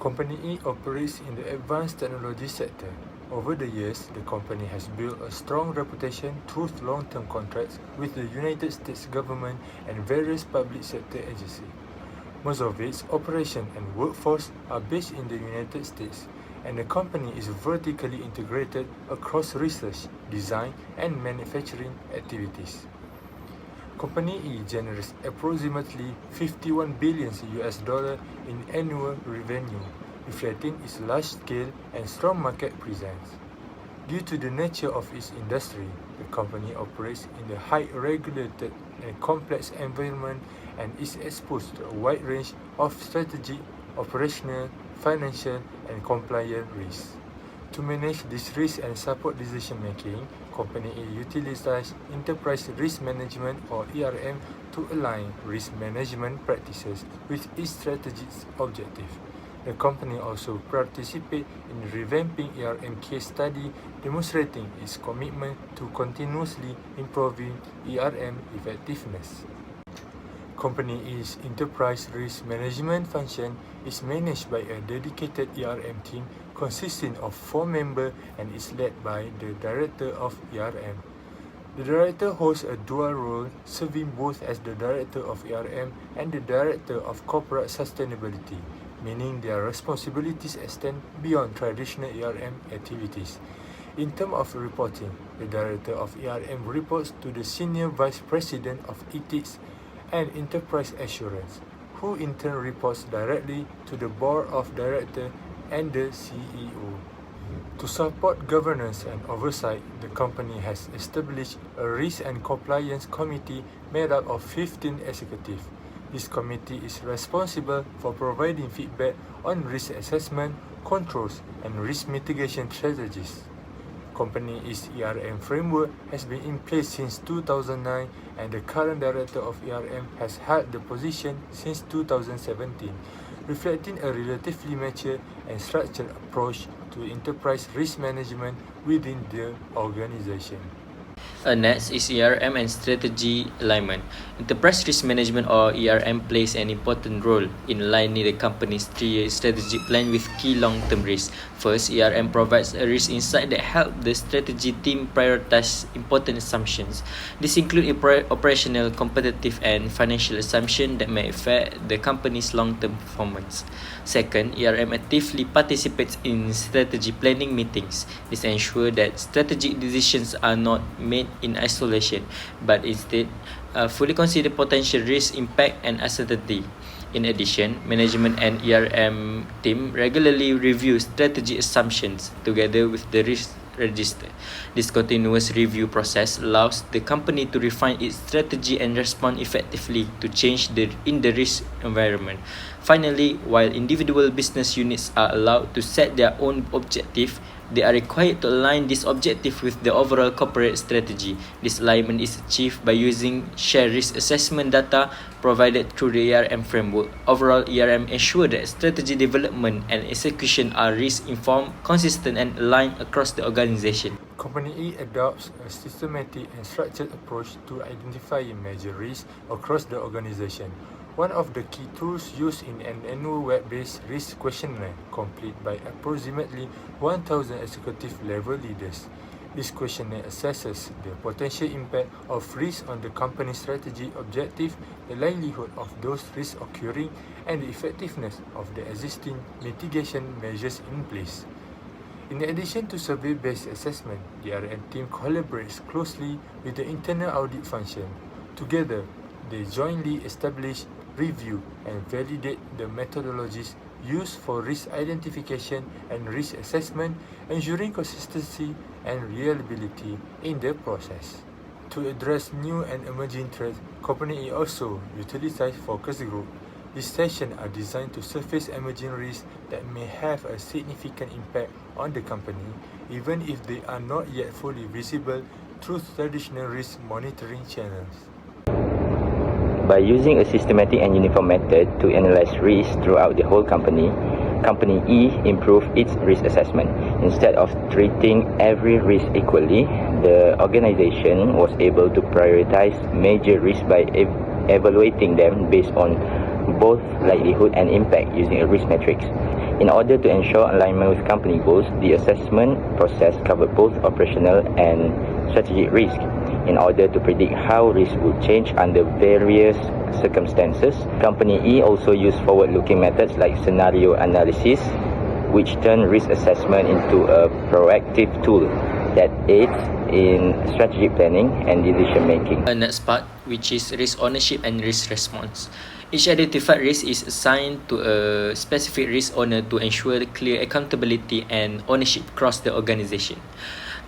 Company E operates in the advanced technology sector. Over the years, the company has built a strong reputation through long-term contracts with the United States government and various public sector agencies. Most of its operation and workforce are based in the United States, and the company is vertically integrated across research, design, and manufacturing activities. Company E generates approximately $51 billion in annual revenue, reflecting its large scale and strong market presence. Due to the nature of its industry, the company operates in a highly regulated and complex environment and is exposed to a wide range of strategic, operational, financial, and compliance risks. To manage this risk and support decision-making, Company A utilizes Enterprise Risk Management or ERM to align risk management practices with its strategic objective. The company also participates in revamping ERM case study, demonstrating its commitment to continuously improving ERM effectiveness. Company E's Enterprise Risk Management function is managed by a dedicated ERM team consisting of 4 members and is led by the Director of ERM. The Director holds a dual role, serving both as the Director of ERM and the Director of Corporate Sustainability, meaning their responsibilities extend beyond traditional ERM activities. In terms of reporting, the Director of ERM reports to the Senior Vice President of Ethics and Enterprise Assurance, who in turn reports directly to the Board of Directors and the CEO. To support governance and oversight, the company has established a Risk and Compliance Committee made up of 15 executives. This committee is responsible for providing feedback on risk assessment, controls, and risk mitigation strategies. Company's ERM framework has been in place since 2009, and the current Director of ERM has held the position since 2017, reflecting a relatively mature and structured approach to enterprise risk management within the organization. Next is ERM and strategy alignment. Enterprise risk management or ERM plays an important role in aligning the company's 3-year strategic plan with key long-term risks. First, ERM provides a risk insight that helps the strategy team prioritize important assumptions. This includes operational, competitive, and financial assumptions that may affect the company's long-term performance. Second, ERM actively participates in strategy planning meetings. This ensures that strategic decisions are not made in isolation, but instead fully consider potential risk, impact, and uncertainty. In addition, management and ERM team regularly review strategy assumptions together with the risk register. This continuous review process allows the company to refine its strategy and respond effectively to change in the risk environment. Finally, while individual business units are allowed to set their own objective, they are required to align this objective with the overall corporate strategy. This alignment is achieved by using shared risk assessment data provided through the ERM framework. Overall, ERM ensures that strategy development and execution are risk-informed, consistent, and aligned across the organization. Company E adopts a systematic and structured approach to identifying major risks across the organization. One of the key tools used in an annual web-based risk questionnaire completed by approximately 1,000 executive-level leaders. This questionnaire assesses the potential impact of risk on the company's strategy objective, the likelihood of those risks occurring, and the effectiveness of the existing mitigation measures in place. In addition to survey-based assessment, the R&D team collaborates closely with the internal audit function. Together, they jointly establish, review, and validate the methodologies used for risk identification and risk assessment, ensuring consistency and reliability in the process. To address new and emerging threats, Company also utilizes focus groups. These sessions are designed to surface emerging risks that may have a significant impact on the company, even if they are not yet fully visible through traditional risk monitoring channels. By using a systematic and uniform method to analyze risks throughout the whole company, Company E improved its risk assessment. Instead of treating every risk equally, the organization was able to prioritize major risks by evaluating them based on both likelihood and impact using a risk matrix. In order to ensure alignment with company goals, the assessment process covered both operational and strategic risk. In order to predict how risk would change under various circumstances, Company E also used forward-looking methods like scenario analysis, which turn risk assessment into a proactive tool that aids in strategic planning and decision making. The next part, which is risk ownership and risk response. Each identified risk is assigned to a specific risk owner to ensure clear accountability and ownership across the organization.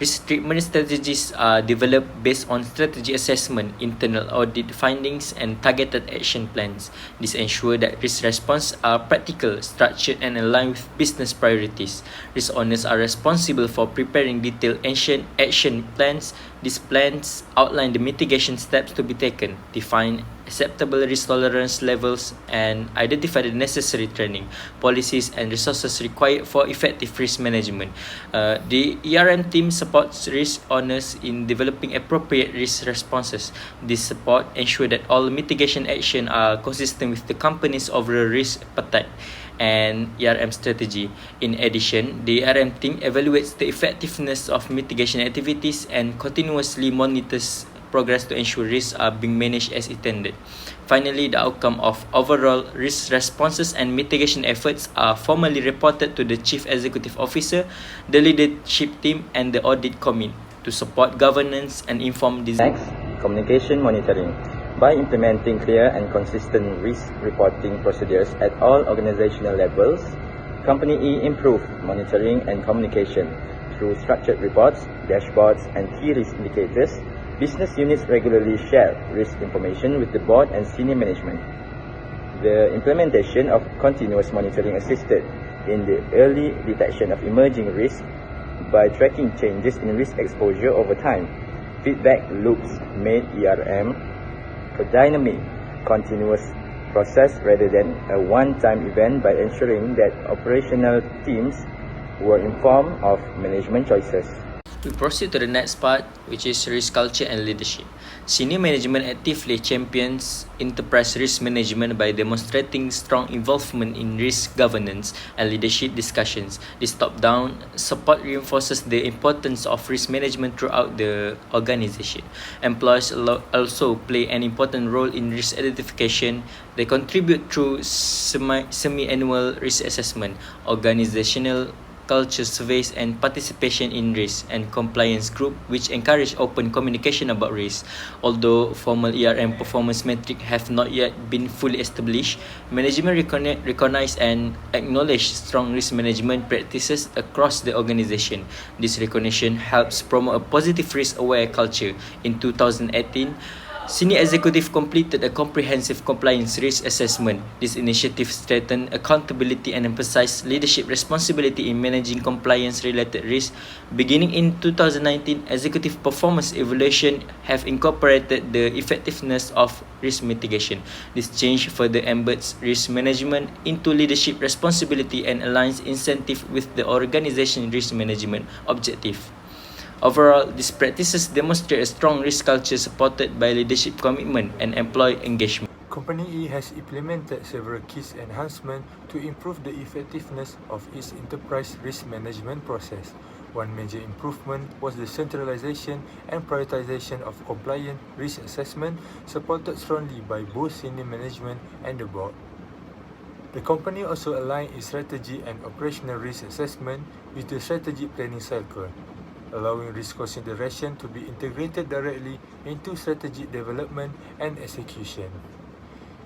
Risk treatment strategies are developed based on strategy assessment, internal audit findings, and targeted action plans. This ensures that risk response are practical, structured, and aligned with business priorities. Risk owners are responsible for preparing detailed action plans. These plans outline the mitigation steps to be taken, define acceptable risk tolerance levels, and identify the necessary training, policies, and resources required for effective risk management. The ERM team supports risk owners in developing appropriate risk responses. This support ensures that all mitigation actions are consistent with the company's overall risk appetite and ERM strategy. In addition, the ERM team evaluates the effectiveness of mitigation activities and continuously monitors progress to ensure risks are being managed as intended. Finally, the outcome of overall risk responses and mitigation efforts are formally reported to the Chief Executive Officer, the leadership team, and the audit committee to support governance and inform design. Next, communication monitoring. By implementing clear and consistent risk reporting procedures at all organizational levels, Company E improved monitoring and communication through structured reports, dashboards, and key risk indicators. Business units regularly share risk information with the board and senior management. The implementation of continuous monitoring assisted in the early detection of emerging risks by tracking changes in risk exposure over time. Feedback loops made ERM a dynamic, continuous process rather than a one-time event by ensuring that operational teams were informed of management choices. We proceed to the next part, which is risk culture and leadership. Senior management actively champions enterprise risk management by demonstrating strong involvement in risk governance and leadership discussions. This top-down support reinforces the importance of risk management throughout the organization. Employees also play an important role in risk identification. They contribute through semi-annual risk assessment, organizational culture surveys, and participation in risk and compliance group, which encourage open communication about risk. Although formal ERM performance metrics have not yet been fully established, management recognize and acknowledge strong risk management practices across the organization. This recognition helps promote a positive risk-aware culture. In 2018, Senior Executive completed a comprehensive compliance risk assessment. This initiative strengthened accountability and emphasized leadership responsibility in managing compliance-related risks. Beginning in 2019, executive performance evaluation have incorporated the effectiveness of risk mitigation. This change further embeds risk management into leadership responsibility and aligns incentive with the organization's risk management objective. Overall, these practices demonstrate a strong risk culture supported by leadership commitment and employee engagement. Company E has implemented several key enhancements to improve the effectiveness of its enterprise risk management process. One major improvement was the centralization and prioritization of compliant risk assessment, supported strongly by both senior management and the board. The company also aligned its strategy and operational risk assessment with the strategic planning cycle, allowing risk consideration to be integrated directly into strategic development and execution.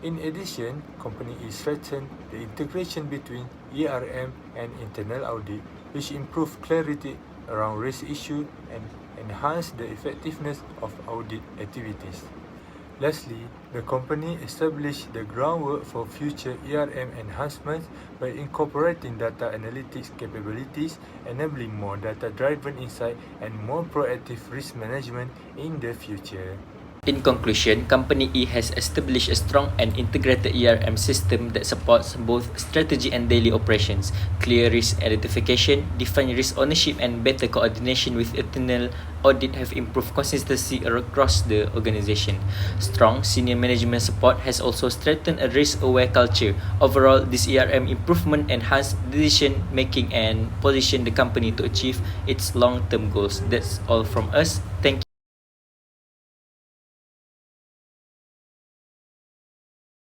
In addition, Company E strengthened the integration between ERM and internal audit, which improved clarity around risk issues and enhanced the effectiveness of audit activities. Lastly, the company established the groundwork for future ERM enhancements by incorporating data analytics capabilities, enabling more data-driven insight and more proactive risk management in the future. In conclusion, Company E has established a strong and integrated ERM system that supports both strategy and daily operations. Clear risk identification, defined risk ownership, and better coordination with internal audit have improved consistency across the organization. Strong senior management support has also strengthened a risk-aware culture. Overall, this ERM improvement enhanced decision making and positioned the company to achieve its long-term goals. That's all from us. Thank you.